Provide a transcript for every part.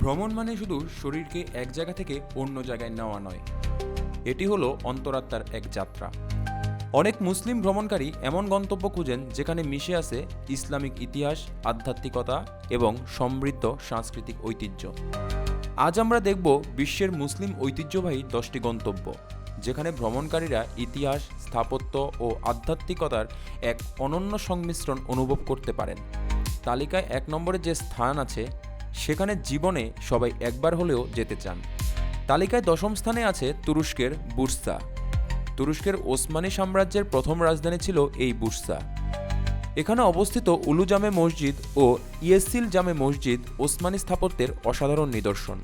ভ্রমণ মানে শুধু শরীরকে এক জায়গা থেকে অন্য জায়গায় নেওয়া নয়, এটি হলো অন্তরাত্মার এক যাত্রা। অনেক মুসলিম ভ্রমণকারী এমন গন্তব্য খুঁজেন যেখানে মিশে আছে ইসলামিক ইতিহাস, আধ্যাত্মিকতা এবং সমৃদ্ধ সাংস্কৃতিক ঐতিহ্য। আজ আমরা দেখব বিশ্বের মুসলিম ঐতিহ্যবাহী 10টি গন্তব্য, যেখানে ভ্রমণকারীরা ইতিহাস, স্থাপত্য ও আধ্যাত্মিকতার এক অনন্য সংমিশ্রণ অনুভব করতে পারেন। তালিকায় 1 নম্বরে যে স্থান আছে, সেখানে জীবনে সবাই একবার হলেও যেতে চান। তালিকায় 10ম স্থানে আছে তুরস্কের বুরসা। তুরস্কের ওসমানী সাম্রাজ্যের প্রথম রাজধানী ছিল এই বুরসা। এখানে অবস্থিত উলু জামে মসজিদ ও ইয়েসিল জামে মসজিদ ওসমানী স্থাপত্যের অসাধারণ নিদর্শন।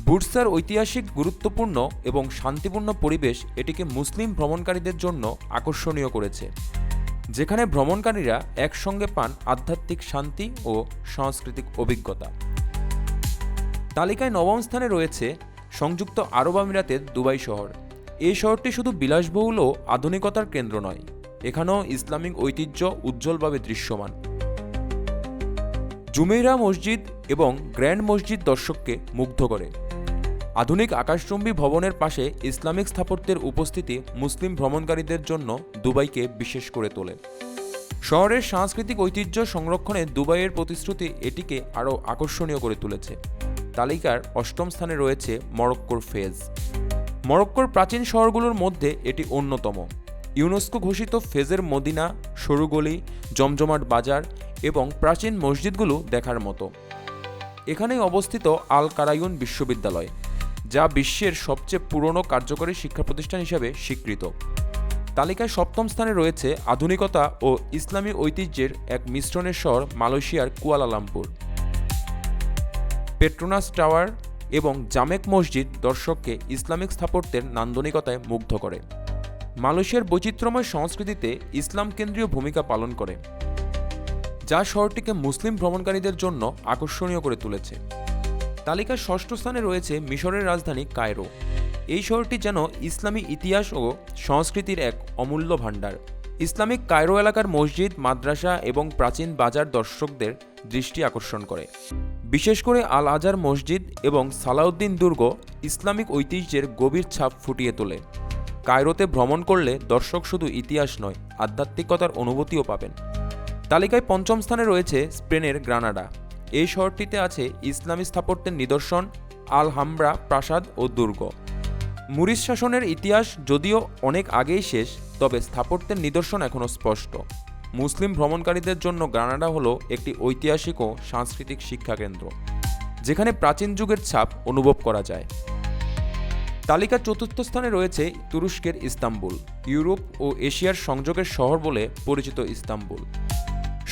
বুরসার ঐতিহাসিক, গুরুত্বপূর্ণ এবং শান্তিপূর্ণ পরিবেশ এটিকে মুসলিম ভ্রমণকারীদের জন্য আকর্ষণীয় করেছে, যেখানে ভ্রমণকারীরা একসঙ্গে পান আধ্যাত্মিক শান্তি ও সাংস্কৃতিক অভিজ্ঞতা। তালিকায় 9ম স্থানে রয়েছে সংযুক্ত আরব আমিরাতের দুবাই শহর। এই শহরটি শুধু বিলাসবহুল ও আধুনিকতার কেন্দ্র নয়, এখানেও ইসলামিক ঐতিহ্য উজ্জ্বলভাবে দৃশ্যমান। জুমেইরা মসজিদ এবং গ্র্যান্ড মসজিদ দর্শককে মুগ্ধ করে। আধুনিক আকাশচুম্বী ভবনের পাশে ইসলামিক স্থাপত্যের উপস্থিতি মুসলিম ভ্রমণকারীদের জন্য দুবাইকে বিশেষ করে তোলে। শহরের সাংস্কৃতিক ঐতিহ্য সংরক্ষণে দুবাইয়ের প্রতিশ্রুতি এটিকে আরও আকর্ষণীয় করে তুলেছে। তালিকার 8ম স্থানে রয়েছে মরক্কোর ফেজ। মরক্কোর প্রাচীন শহরগুলোর মধ্যে এটি অন্যতম। ইউনেস্কো ঘোষিত ফেজের মদিনা, সরু গলি, জমজমাট বাজার এবং প্রাচীন মসজিদগুলো দেখার মতো। এখানেই অবস্থিত আল কারাইউন বিশ্ববিদ্যালয়, যা বিশ্বের সবচেয়ে পুরনো কার্যকরী শিক্ষা প্রতিষ্ঠান হিসেবে স্বীকৃত। তালিকায় 7ম স্থানে রয়েছে আধুনিকতা ও ইসলামী ঐতিহ্যের এক মিশ্রণের শহর মালয়েশিয়ার কুয়ালালামপুর। পেট্রোনাস টাওয়ার এবং জামেক মসজিদ দর্শককে ইসলামিক স্থাপত্যের নান্দনিকতায় মুগ্ধ করে। মালয়েশিয়ার বৈচিত্র্যময় সংস্কৃতিতে ইসলাম কেন্দ্রীয় ভূমিকা পালন করে, যা শহরটিকে মুসলিম ভ্রমণকারীদের জন্য আকর্ষণীয় করে তুলেছে। তালিকার 6ষ্ঠ স্থানে রয়েছে মিশরের রাজধানী কায়রো। এই শহরটি যেন ইসলামী ইতিহাস ও সংস্কৃতির এক অমূল্য ভাণ্ডার। ইসলামিক কায়রো এলাকার মসজিদ, মাদ্রাসা এবং প্রাচীন বাজার দর্শকদের দৃষ্টি আকর্ষণ করে। বিশেষ করে আল আজহার মসজিদ এবং সালাউদ্দিন দুর্গ ইসলামিক ঐতিহ্যের গভীর ছাপ ফুটিয়ে তোলে। কায়রোতে ভ্রমণ করলে দর্শক শুধু ইতিহাস নয়, আধ্যাত্মিকতার অনুভূতিও পাবেন। তালিকায় 5ম স্থানে রয়েছে স্পেনের গ্রানাডা। এই শহরটিতে আছে ইসলামী স্থাপত্যের নিদর্শন, আলহামব্রা প্রাসাদ ও দুর্গ। মুরিস শাসনের ইতিহাস যদিও অনেক আগেই শেষ, তবে স্থাপত্যের নিদর্শন এখনও স্পষ্ট। মুসলিম ভ্রমণকারীদের জন্য গ্রানাডা হলো একটি ঐতিহাসিক ও সাংস্কৃতিক শিক্ষাকেন্দ্র, যেখানে প্রাচীন যুগের ছাপ অনুভব করা যায়। তালিকার 4র্থ স্থানে রয়েছে তুরস্কের ইস্তাম্বুল। ইউরোপ ও এশিয়ার সংযোগের শহর বলে পরিচিত ইস্তাম্বুল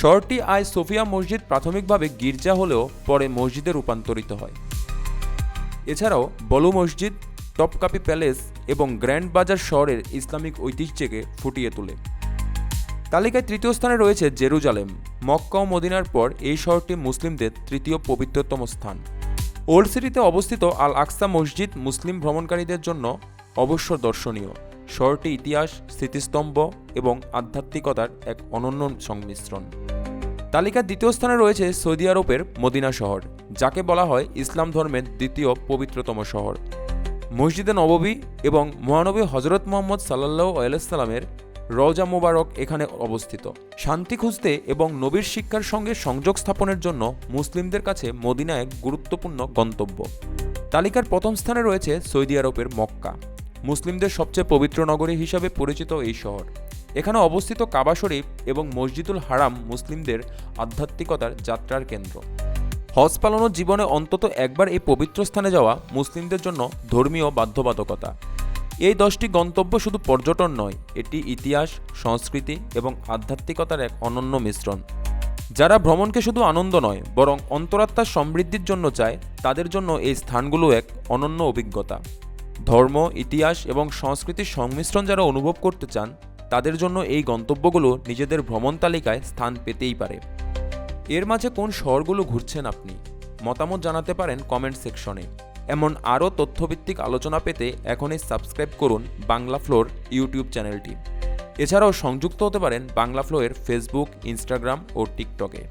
শহরটি আয় সোফিয়া মসজিদ প্রাথমিকভাবে গির্জা হলেও পরে মসজিদে রূপান্তরিত হয়। এছাড়াও বলু মসজিদ, টপকাপি প্যালেস এবং গ্র্যান্ড বাজার শহরের ইসলামিক ঐতিহ্যকে ফুটিয়ে তোলে। তালিকায় 3য় স্থানে রয়েছে জেরুজালেম। মক্কা ও মদিনার পর এই শহরটি মুসলিমদের 3য় পবিত্রতম স্থান। ওল্ড সিটিতে অবস্থিত আল আকসা মসজিদ মুসলিম ভ্রমণকারীদের জন্য অবশ্য দর্শনীয়। শহরটি ইতিহাস, স্মৃতিস্তম্ভ এবং আধ্যাত্মিকতার এক অনন্য সংমিশ্রণ। তালিকার 2য় স্থানে রয়েছে সৌদি আরবের মদিনা শহর, যাকে বলা হয় ইসলাম ধর্মের 2য় পবিত্রতম শহর। মসজিদে নববী এবং মহানবী হজরত মুহাম্মদ সাল্লাল্লাহু আলাইহি সাল্লামের রওজা মুবারক এখানে অবস্থিত। শান্তি খুঁজতে এবং নবীর শিক্ষার সঙ্গে সংযোগ স্থাপনের জন্য মুসলিমদের কাছে মদিনা এক গুরুত্বপূর্ণ গন্তব্য। তালিকার 1ম স্থানে রয়েছে সৌদি আরবের মক্কা। মুসলিমদের সবচেয়ে পবিত্র নগরী হিসাবে পরিচিত এই শহর। এখানে অবস্থিত কাবা শরীফ এবং মসজিদুল হারাম মুসলিমদের আধ্যাত্মিকতার যাত্রার কেন্দ্র। হজ পালনের জীবনে অন্তত একবার এই পবিত্র স্থানে যাওয়া মুসলিমদের জন্য ধর্মীয় বাধ্যবাধকতা। এই 10টি গন্তব্য শুধু পর্যটন নয়, এটি ইতিহাস, সংস্কৃতি এবং আধ্যাত্মিকতার এক অনন্য মিশ্রণ। যারা ভ্রমণকে শুধু আনন্দ নয়, বরং অন্তরাত্মার সমৃদ্ধির জন্য চায়, তাদের জন্য এই স্থানগুলো এক অনন্য অভিজ্ঞতা। ধর্ম, ইতিহাস এবং সংস্কৃতির সংমিশ্রণ যারা অনুভব করতে চান, তাদের জন্য এই গন্তব্যগুলো নিজেদের ভ্রমণ তালিকায় স্থান পেতেই পারে। এর মাঝে কোন শহরগুলো ঘুরছেন আপনি? মতামত জানাতে পারেন কমেন্ট সেকশনে। এমন আরও তথ্যভিত্তিক আলোচনা পেতে এখনই সাবস্ক্রাইব করুন বাংলা ফ্লোর ইউটিউব চ্যানেলটি। এছাড়াও সংযুক্ত হতে পারেন বাংলা ফ্লোয়ের ফেসবুক, ইনস্টাগ্রাম ও টিকটকে।